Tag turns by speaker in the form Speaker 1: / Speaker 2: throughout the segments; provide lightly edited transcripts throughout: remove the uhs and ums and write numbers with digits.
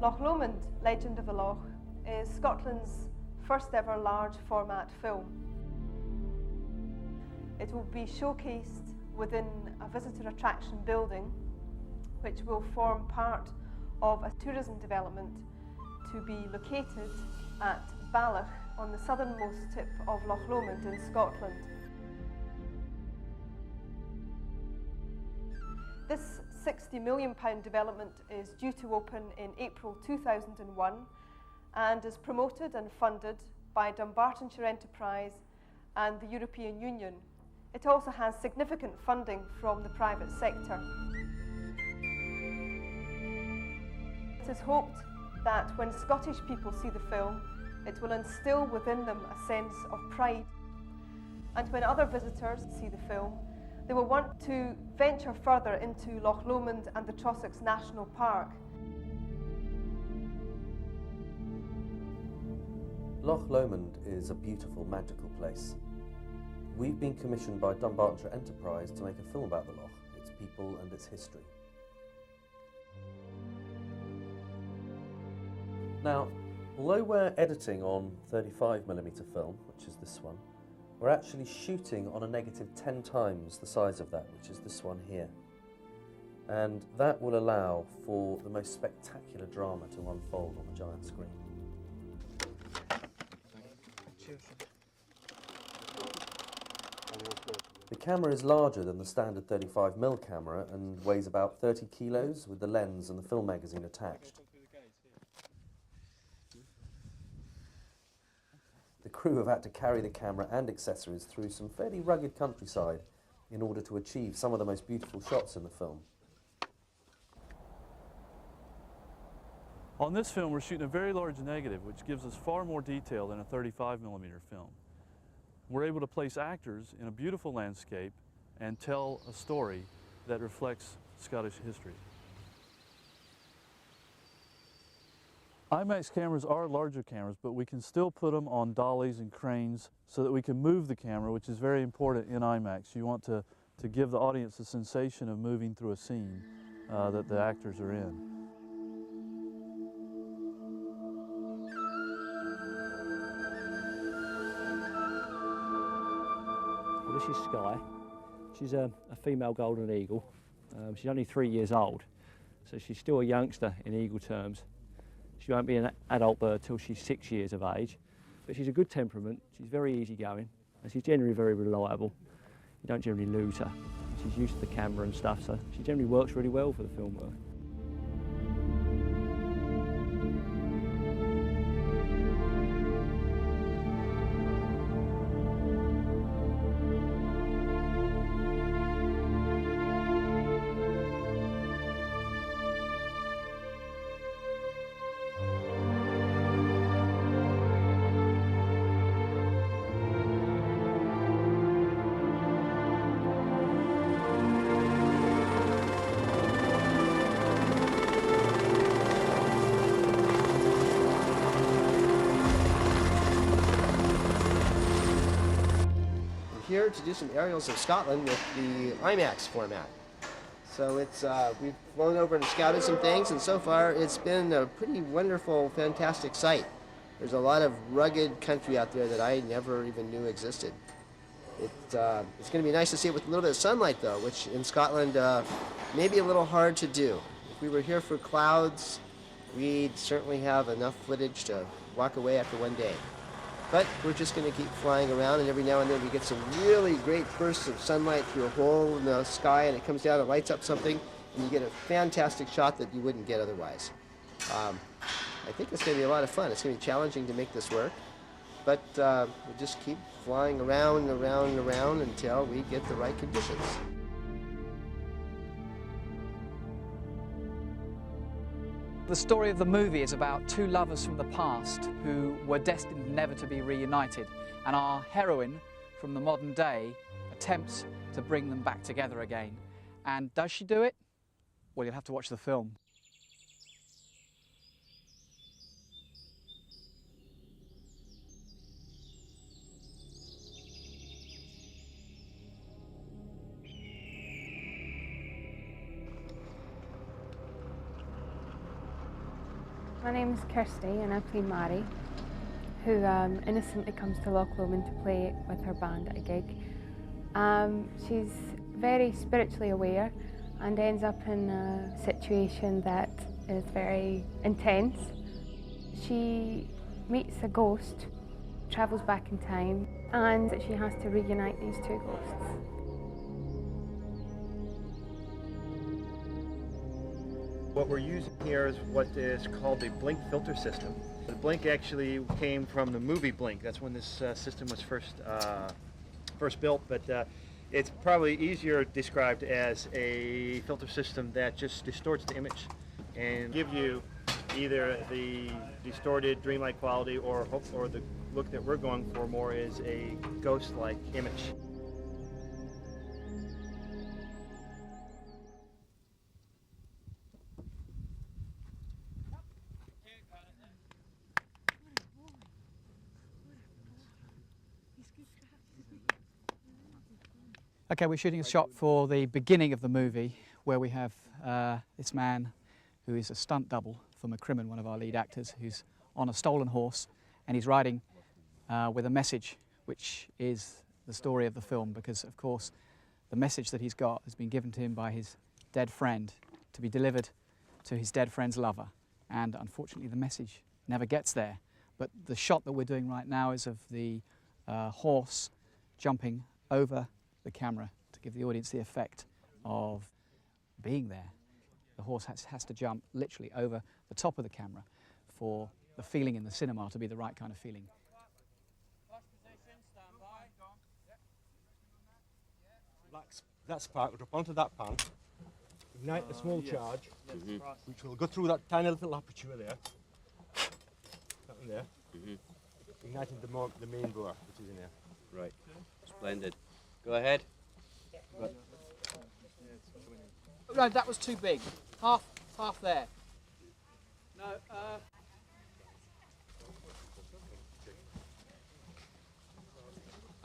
Speaker 1: Loch Lomond, Legend of the Loch, is Scotland's first ever large format film. It will be showcased within a visitor attraction building, which will form part of a tourism development to be located at Balloch on the southernmost tip of Loch Lomond in Scotland. This £60 million development is due to open in April 2001 and is promoted and funded by Dumbartonshire Enterprise and the European Union. It also has significant funding from the private sector. It is hoped that when Scottish people see the film, it will instill within them a sense of pride. And when other visitors see the film, they will want to venture further into Loch Lomond and the Trossachs National Park.
Speaker 2: Loch Lomond is a beautiful, magical place. We've been commissioned by Dumbartonshire Enterprise to make a film about the Loch, its people and its history. Now, although we're editing on 35mm film, which is this one, we're actually shooting on a negative 10 times the size of that, which is this one here. And that will allow for the most spectacular drama to unfold on the giant screen. The camera is larger than the standard 35mm camera and weighs about 30 kilos with the lens and the film magazine attached. The crew have had to carry the camera and accessories through some fairly rugged countryside in order to achieve some of the most beautiful shots in the film.
Speaker 3: On this film, we're shooting a very large negative, which gives us far more detail than a 35mm film. We're able to place actors in a beautiful landscape and tell a story that reflects Scottish history. Imax cameras are larger cameras, but we can still put them on dollies and cranes so that we can move the camera, which is very important in Imax. You want to give the audience the sensation of moving through a scene that the actors are in.
Speaker 4: This is Sky. She's a female golden eagle. She's only 3 years old, so she's still a youngster in eagle terms. She won't be an adult bird till she's 6 years of age, but she's a good temperament, she's very easygoing, and she's generally very reliable. You don't generally lose her. She's used to the camera and stuff, so she generally works really well for the film work.
Speaker 5: Here to do some aerials of Scotland with the Imax format. So it's we've flown over and scouted some things, and so far it's been a pretty wonderful, fantastic sight. There's a lot of rugged country out there that I never even knew existed. It's going to be nice to see it with a little bit of sunlight, though, which in Scotland may be a little hard to do. If we were here for clouds, we'd certainly have enough footage to walk away after one day. But we're just going to keep flying around, and every now and then we get some really great bursts of sunlight through a hole in the sky, and it comes down and lights up something, and you get a fantastic shot that you wouldn't get otherwise. I think it's going to be a lot of fun. It's going to be challenging to make this work, but we'll just keep flying around and around and around until we get the right conditions.
Speaker 6: The story of the movie is about two lovers from the past who were destined never to be reunited, and our heroine from the modern day attempts to bring them back together again. And does she do it? Well, you'll have to watch the film.
Speaker 7: My name is Kirsty and I play Mary, who innocently comes to Loch Lomond to play with her band at a gig. She's very spiritually aware and ends up in a situation that is very intense. She meets a ghost, travels back in time, and she has to reunite these two ghosts.
Speaker 8: What we're using here is what is called the blink filter system. The blink actually came from the movie Blink. That's when this system was first built, but it's probably easier described as a filter system that just distorts the image and give you either the distorted dreamlike quality or the look that we're going for more is a ghost-like image.
Speaker 6: Okay, we're shooting a shot for the beginning of the movie where we have this man who is a stunt double for McCrimmon, one of our lead actors, who's on a stolen horse and he's riding with a message which is the story of the film, because of course the message that he's got has been given to him by his dead friend to be delivered to his dead friend's lover, and unfortunately the message never gets there. But the shot that we're doing right now is of the horse jumping over the camera to give the audience the effect of being there. The horse has to jump literally over the top of the camera for the feeling in the cinema to be the right kind of feeling.
Speaker 9: That spark will drop onto that pan, ignite the small charge, which will go through that tiny little aperture there, that one there, igniting the main bore, which is in there.
Speaker 10: Right, splendid. Go ahead.
Speaker 6: Right. No, that was too big. Half there. No.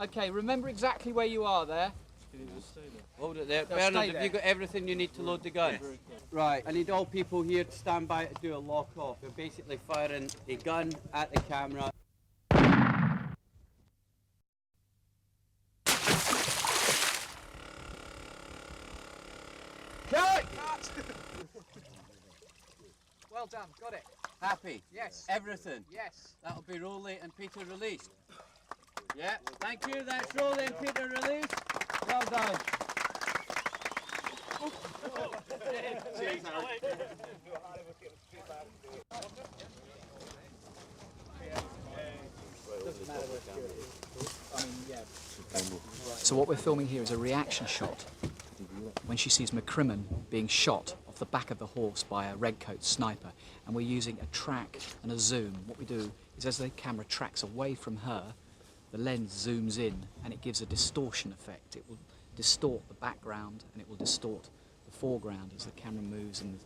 Speaker 6: Okay, remember exactly where you are there.
Speaker 10: Can you just stay there? Hold it there.
Speaker 6: No,
Speaker 10: Bernard, have you got everything you need to load the gun? Yes. Right, I need all people here to stand by to do a lock off. We're basically firing a gun at the camera.
Speaker 6: Cut! Well done, got it.
Speaker 10: Happy?
Speaker 6: Yes.
Speaker 10: Everything?
Speaker 6: Yes.
Speaker 10: That'll be Rolly and Peter released. Yeah, thank you. That's Rolly and Peter released. Well done.
Speaker 6: So what we're filming here is a reaction shot when she sees McCrimmon being shot off the back of the horse by a redcoat sniper, and we're using a track and a zoom. What we do is as the camera tracks away from her, the lens zooms in and it gives a distortion effect. It will distort the background and it will distort the foreground as the camera moves and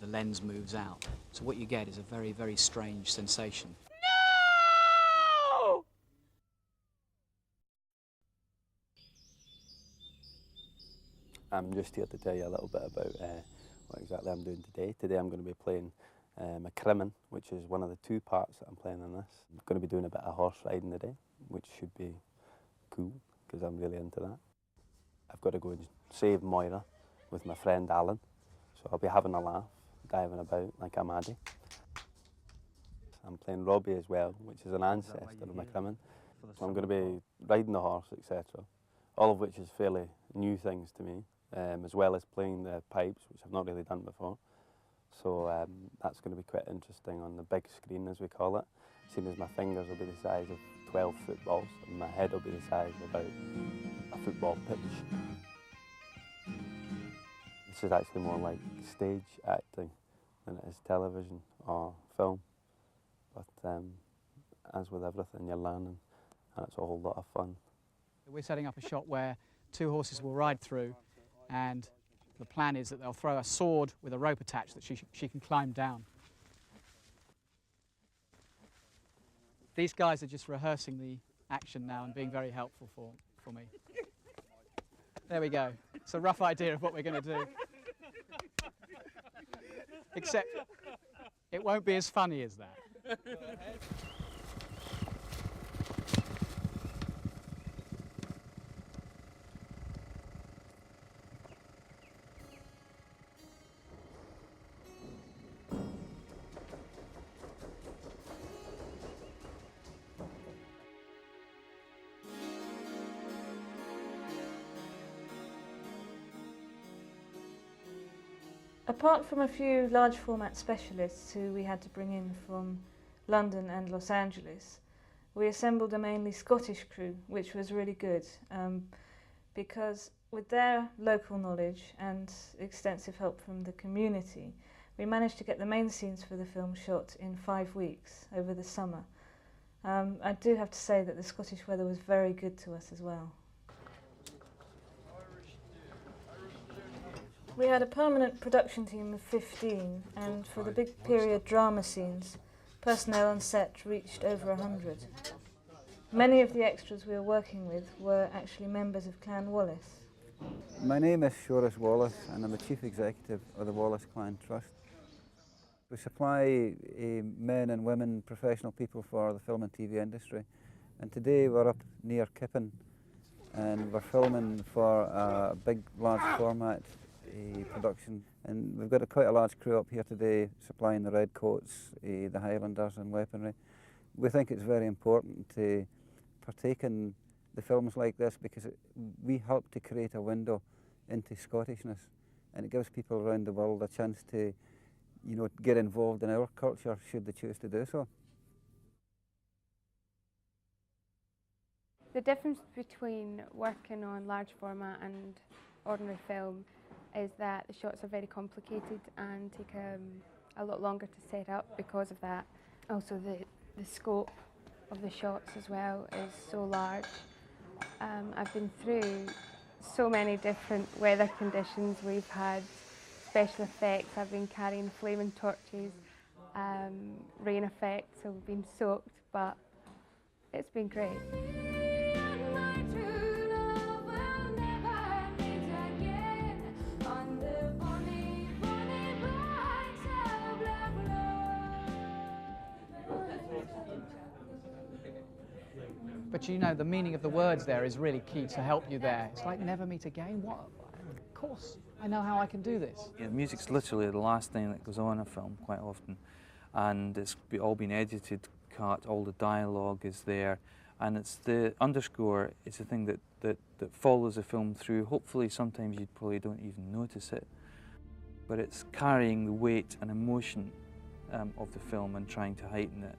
Speaker 6: the lens moves out. So what you get is a very, very strange sensation.
Speaker 11: No!
Speaker 12: I'm just here to tell you a little bit about what exactly I'm doing today. Today I'm going to be playing McCrimmon, which is one of the two parts that I'm playing in this. I'm going to be doing a bit of horse riding today, which should be cool, because I'm really into that. I've got to go and save Moira with my friend Alan, so I'll be having a laugh, diving about like a maddie. I'm playing Robbie as well, which is an ancestor of McCrimmon. So I'm going to be riding the horse, etc., all of which is fairly new things to me, as well as playing the pipes, which I've not really done before. So that's going to be quite interesting on the big screen, as we call it, seeing as my fingers will be the size of 12 footballs and my head will be the size of about a football pitch. This is actually more like stage acting than it is television or film. But as with everything, you're learning, and it's a whole lot of fun.
Speaker 6: We're setting up a shot where two horses will ride through, and the plan is that they'll throw a sword with a rope attached that she can climb down. These guys are just rehearsing the action now and being very helpful for me. There we go. It's a rough idea of what we're going to do. Except It won't be as funny as that.
Speaker 11: Apart from a few large format specialists who we had to bring in from London and Los Angeles, we assembled a mainly Scottish crew, which was really good because with their local knowledge and extensive help from the community, we managed to get the main scenes for the film shot in 5 weeks over the summer. I do have to say that the Scottish weather was very good to us as well. We had a permanent production team of 15, and for the big period drama scenes, personnel on set reached over 100. Many of the extras we were working with were actually members of Clan Wallace.
Speaker 13: My name is Shoris Wallace and I'm the Chief Executive of the Wallace Clan Trust. We supply men and women, professional people for the film and TV industry, and today we're up near Kippen and we're filming for a big, large format production, and we've got quite a large crew up here today supplying the Redcoats, the Highlanders and weaponry. We think it's very important to partake in the films like this because we help to create a window into Scottishness, and it gives people around the world a chance to, you know, get involved in our culture should they choose to do so.
Speaker 7: The difference between working on large format and ordinary film is that the shots are very complicated and take a lot longer to set up because of that. Also the scope of the shots as well is so large. I've been through so many different weather conditions. We've had special effects, I've been carrying flaming torches, rain effects, so we've been soaked, but it's been great.
Speaker 6: But you know, the meaning of the words there is really key to help you there. It's like never meet again. What? Of course, I know how I can do this.
Speaker 14: Yeah, music's literally the last thing that goes on in a film quite often, and it's all been edited, cut, all the dialogue is there, and it's the underscore is the thing that follows the film through. Hopefully sometimes you probably don't even notice it, but it's carrying the weight and emotion of the film and trying to heighten it.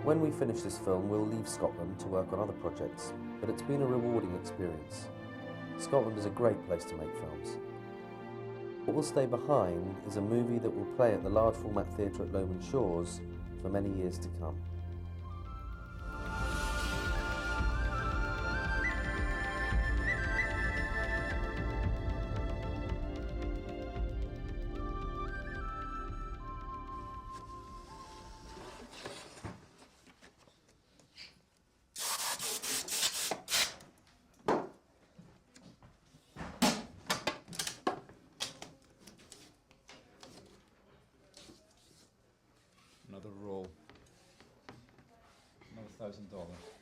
Speaker 2: When we finish this film, we'll leave Scotland to work on other projects, but it's been a rewarding experience. Scotland is a great place to make films. What will stay behind is a movie that will play at the large format theatre at Lomond Shores for many years to come.
Speaker 15: Another roll. Another $1,000.